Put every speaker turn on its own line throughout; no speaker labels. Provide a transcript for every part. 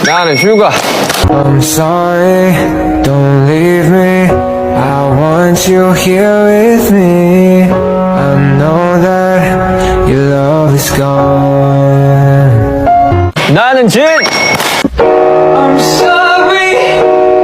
나는 휴가.
I'm sorry, don't leave me. I want you here with me. I know that your love is gone.
나는 진.
I'm sorry,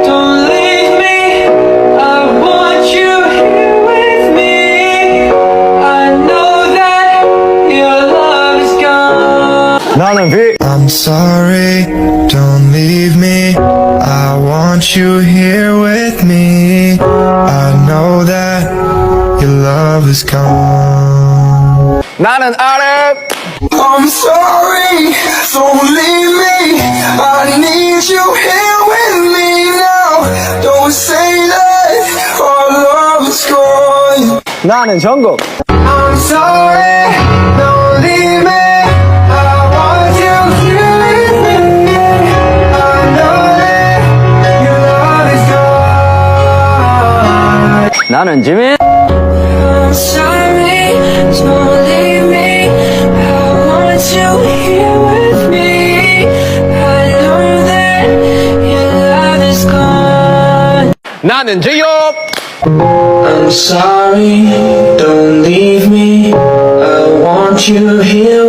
don't leave me. I want you here with me. I know that your love is gone.
나는 비.
I'm sorry, don't leave me. I want you here with me. I know that your love is gone.
나는 아름.
I'm sorry, don't leave me. I need you here with me now. Don't say that our love is gone.
나는 전국.
I'm sorry, don't leave me. I want you here with me. I know that your love is gone.
나는 지민.
I'm sorry, don't leave me. I want you here with me. I know that your love is gone.
나는 지엽.
I'm sorry, don't leave me. I want you here